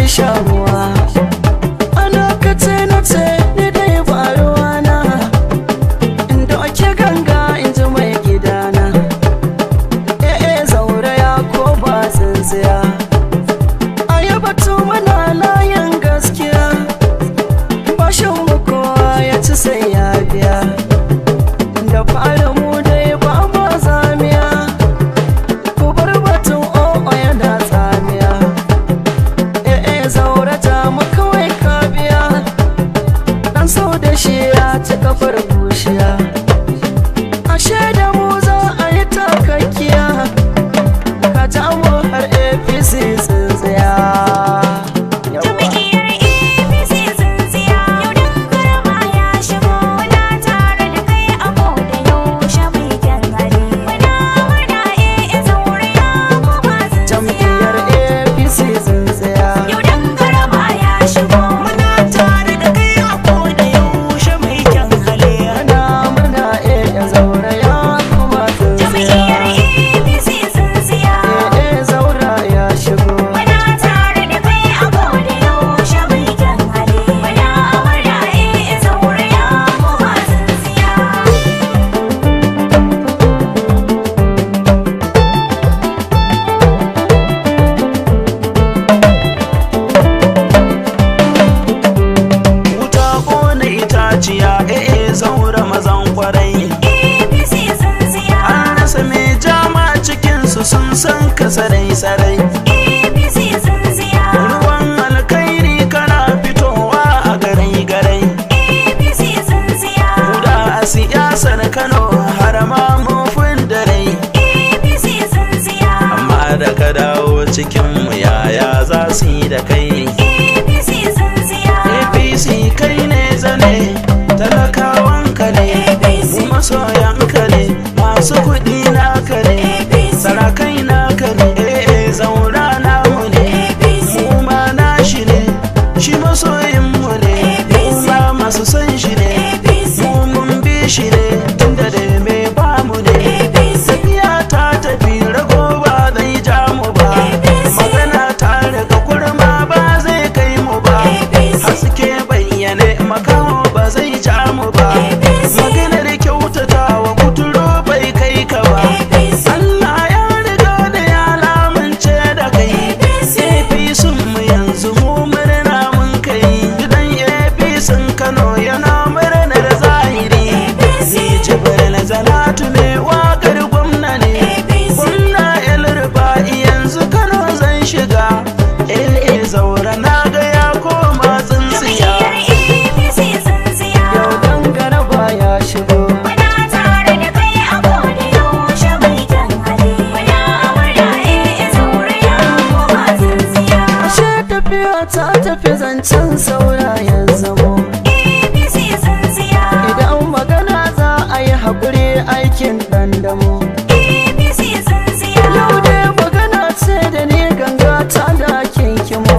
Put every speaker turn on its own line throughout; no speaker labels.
shamuwa. Ana kace na ce ni dai ba ruwana, inda ake ganga in ji mai gidana. Zauraya ko ba tsintsiya, a yi batu mana layin gaskiya. Bashin mu kowa ya ci sai ya biya, da fara mu dai ba ma zamiya. Ku bar batun o'o yana tsamiya. Zaurata mu kawai ka biya, dan sau da shi ya ci kafar bushiya. Ashe da mu za a yi takakkiya, ka ja mu har APC tsintsiya.
Zaura mazan kwarai
APC tsintsiya.
An rasa mai jama cikinsu sun san ka sarai-sarai.
APC tsintsiya.
Ruwan alkairi kana fitowa a garai-garai.
APC tsintsiya.
Muda a siyasar Kano har ma mufin dare.
APC tsintsiya.
Amma da ka dawo cikinmu yaya za su yi da kai.
APC tsintsiya.
APC kai ne zane, talakawanka ne, mu masoyanka ne, masu kuɗi naka ne, sarakai naka ne. Zaura namu ne, mu ma nashi ne, shi masoyinmu ne, mu ma masu son shi ne, mu mun bi shi ne, tunda da me bamu ne. Tafiya ta tafi rago ba zai ja mu ba, magana ta daga kurma ba zai kai mu ba, haske bayyane makaho ba zai ja mu ba, maganar kyautatawa kuturo bai kai ka ba. Allah ya riga da ya lamunce da kai. APC mu yanzu mu murna mun kai, gidan APC Kano yana murnar zahiri. Ni Jibril Zalatu ne wakar gwamna ne, gwamna El Rufa'i yanzu Kano zan shiga. Zaura na ga ya koma tsintsiya.
Yau dan garaba ya shigo, ashe tafiya ta tafi zancen saura ya zamo. Idan magana za a yi haƙuri aikin ɗandamo. Yau dai magana ce da ni ganga ta da kinkimo.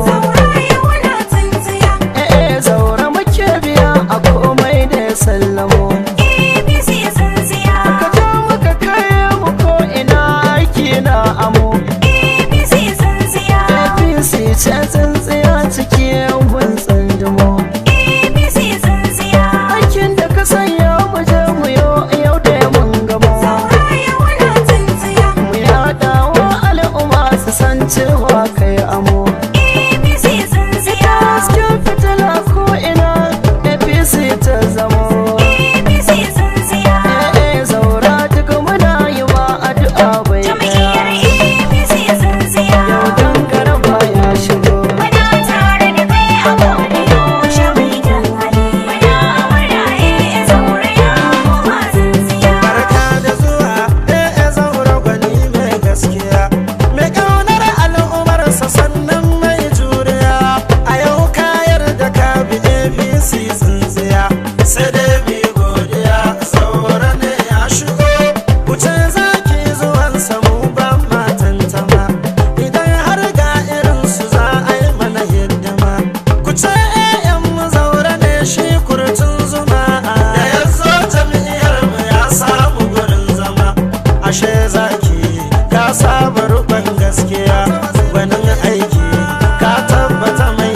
Zaura muke biya a komai da ya sallamo. Ka ja muka kai mu ko ina aiki na amo. APC ce tsintsiya cikin gun tsundumo. Aikin da ka sanya mu je mu yau da mun gamo. Mu yaɗa wa al'umma su san cewa kai amo. Hasken fitila ko ina APC ta zamo. Zaura duk muna yi wa addu'a bai ɗaya. Yau dan garaba ya shigo.
Barka da zuwa, Zaura gwani mai gaskiya, mai ƙaunar al'ummarsa sannan mai juriya. A yau kayar da ka bi APC tsintsiya, sai dai bi godiya. Zaura ne ya shigo, wuce zaki zuwan samu ban matantama. Idan har ga irinsu za a yi mana hidima, ku ce mu Zaura ne shi kurtun zuma. Da ya zo jam'iyyar mu ya samu gurin zama. Ashe zaki ka saba rukun gaskiya, gwanin aiki ka tabbata mai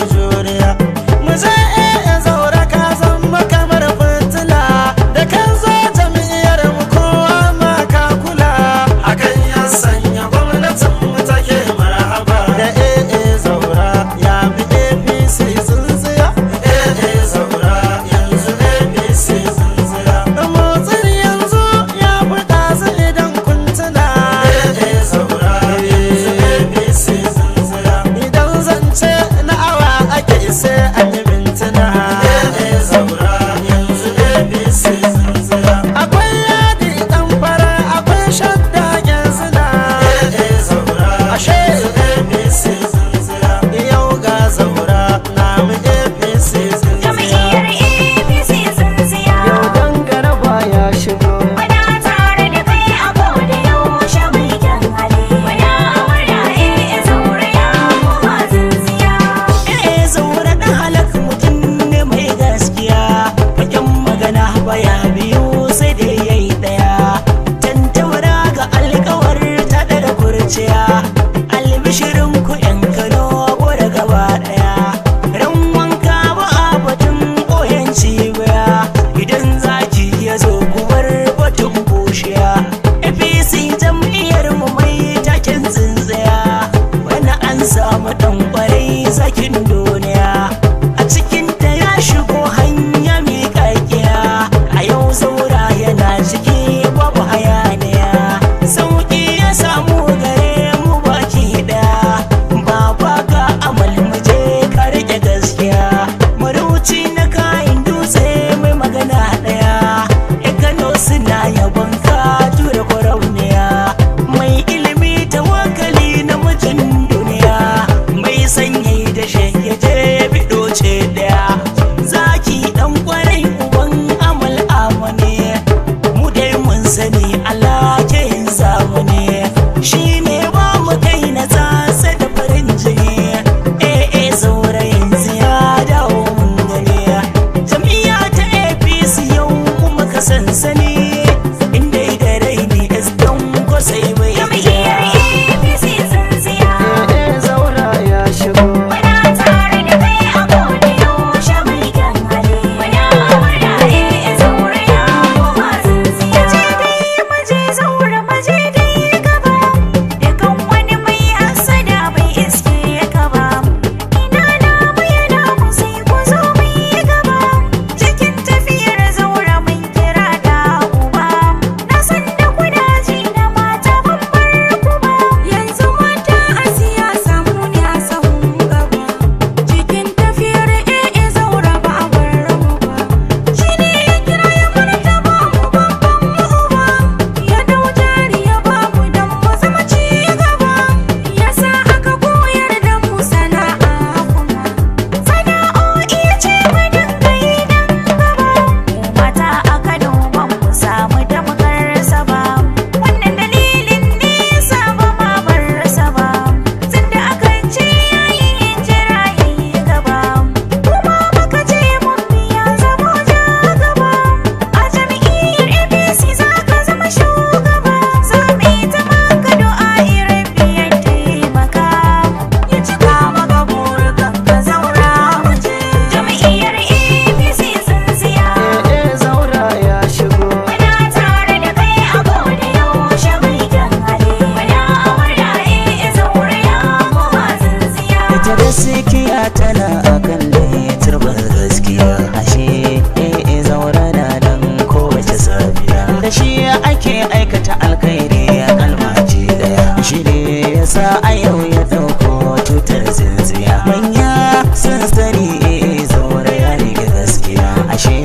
yasa a yau ya dauko tutar zinziya. Manya sun sani zaure ya riga gaskiya, ashe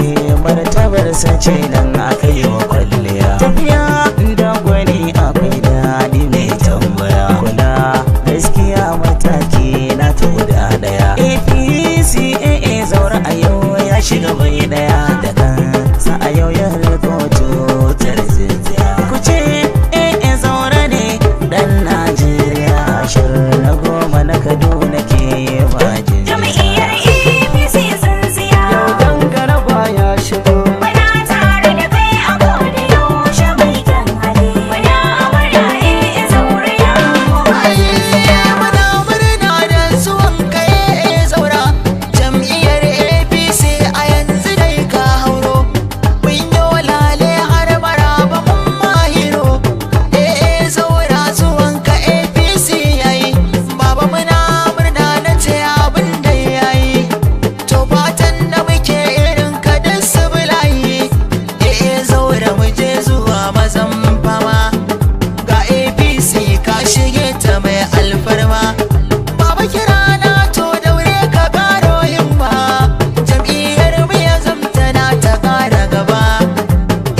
martabar sace nan aka yi wa kwalliya. Tafiya da gwani akwai daɗi mai tambaya, kula gaskiya mataki na ta guda ɗaya. APC zaure a yau ya shiga bai ɗaya, da kansa a yau ya riko tutar zinziya. Ku ce zaure ne dan Najeriya, shirin na goma na Kaduna ke majin.
Jam'iyyar APC tsintsiya.
Yau dangara baya shigo.
Muna tare da kai a koda yaushe mai kyan hali. Muna murna zaure ya koma tsintsiya.
Muna murna da zuwan kai zaura, jam'iyyar APC a yanzu dai ka hauro. Mun yi walale har maraba mun mahiro. Zaura zuwan ka APC yayi, baba muna murna na ce abin da yayi. To fatan da muke irin ka da su bulayi. Zaura mu je zuwa mazan fama, ga APC ka shige ta mai alfarma. Baba kira na to daure ka karo himma, jam'iyyar mu ya zamta na ta kara gaba.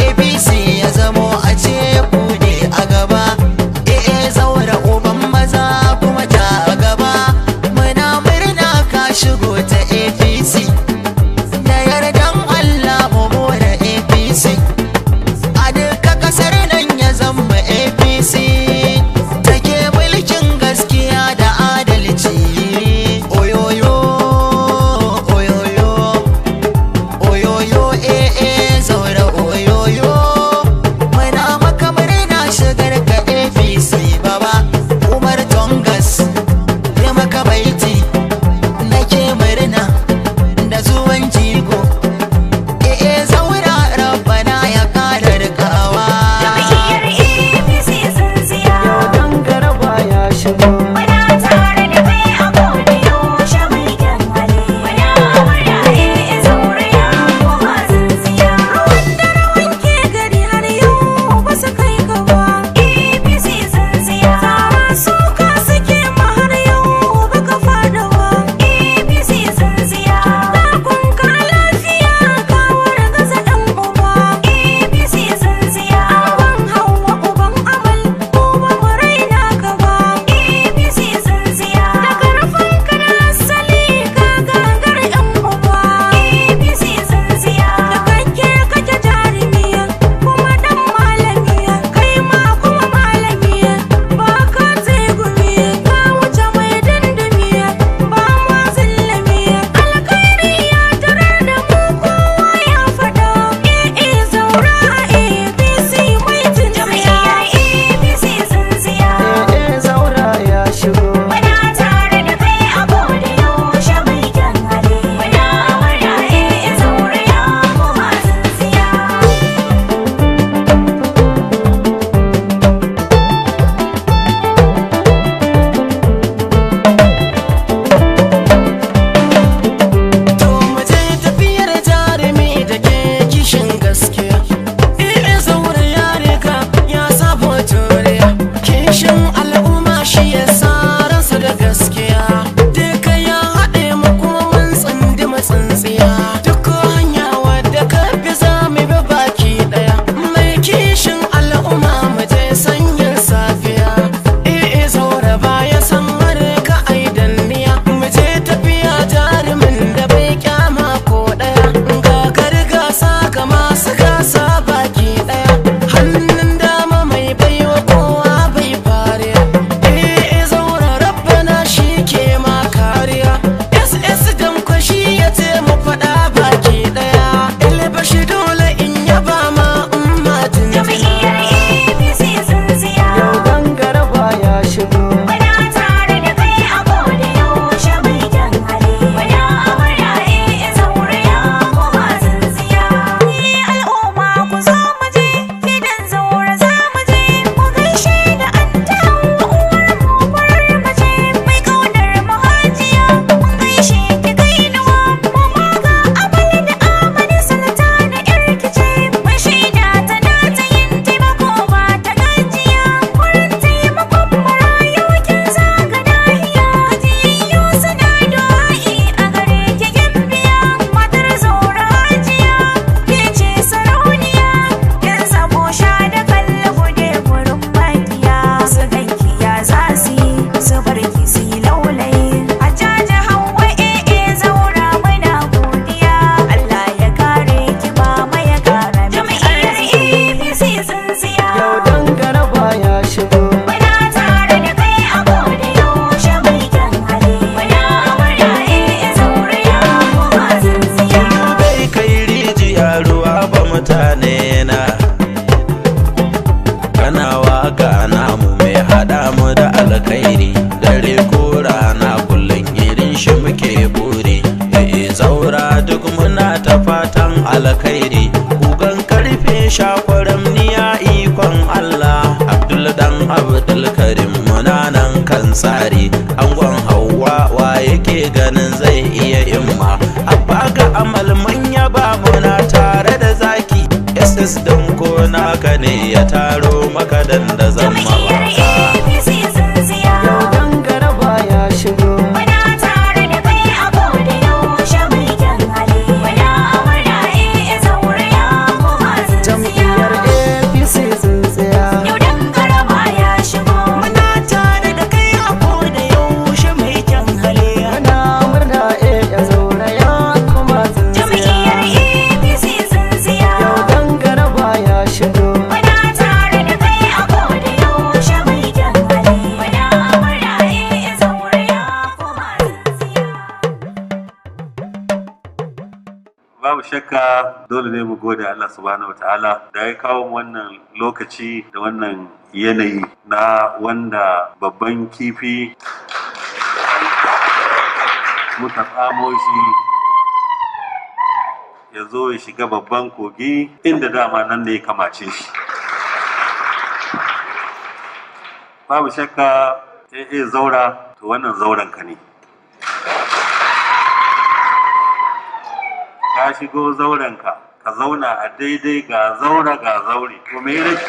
APC ya zamo a ce ku ne a gaba. Zaura uban maza kuma ta gaba. Muna murna ka shigo ta APC, da yardan Allah mu more APC. A duka kasar nan ya zama APC, take mulkin gaskiya da adalci. Oyoyo, oyoyo, oyoyo, zaura oyoyo. Muna maka murna shigar ka APC baba. Umar Tongas ya maka baiti, nake murna da zuwan jigo. Zaura rabbana ya kara rikawa.
Jam'iyyar APC tsintsiya.
Yau dangara baya shigo.
Muna tare da kai a koda yaushe mai kyan hali. Muna murna zaure ya koma tsintsiya. Ruwan dare wanke gari har yau ba su kai ka ba. APC tsintsiya. Tsara suka suke ma har yau ba ka fada ba. APC tsintsiya. Takun ka lafiya ka wargaza ɗan uba. APC tsintsiya. Angon Hauwa uban Amal ko ba mu raina ka ba. APC
alkhairi dare ko rana kullum irin shi muke buri zaura duk muna ta fatan alkhairi kugan karfe shakwaram niya ikon Allah Abdul dan Abdul Karim muna nan kan tsari angon Hauwa wa yake ganin zai iya imma abba ga amal manya ba muna tare da zaki SS dan ko naka ne ya taro maka dan da zama
Yau dan garaba ya shigo jam'iyyar APC sun tsaya muna murna ya zaura ya kuma sun tsaya yau dan garaba ya shigo
babu shakka dole ne mu gode Allah subhanahu wataala da ya kawo mu wannan lokaci da wannan yanayi na wanda babban kifi muka tsamo shi ya zo ya shiga babban kogi inda dama nan ne ya kamace shi. Babu shakka zaura to wannan zauren ka ne. Ka shigo zaurenka ka zauna a daidai ga zaura ga zaure to me rage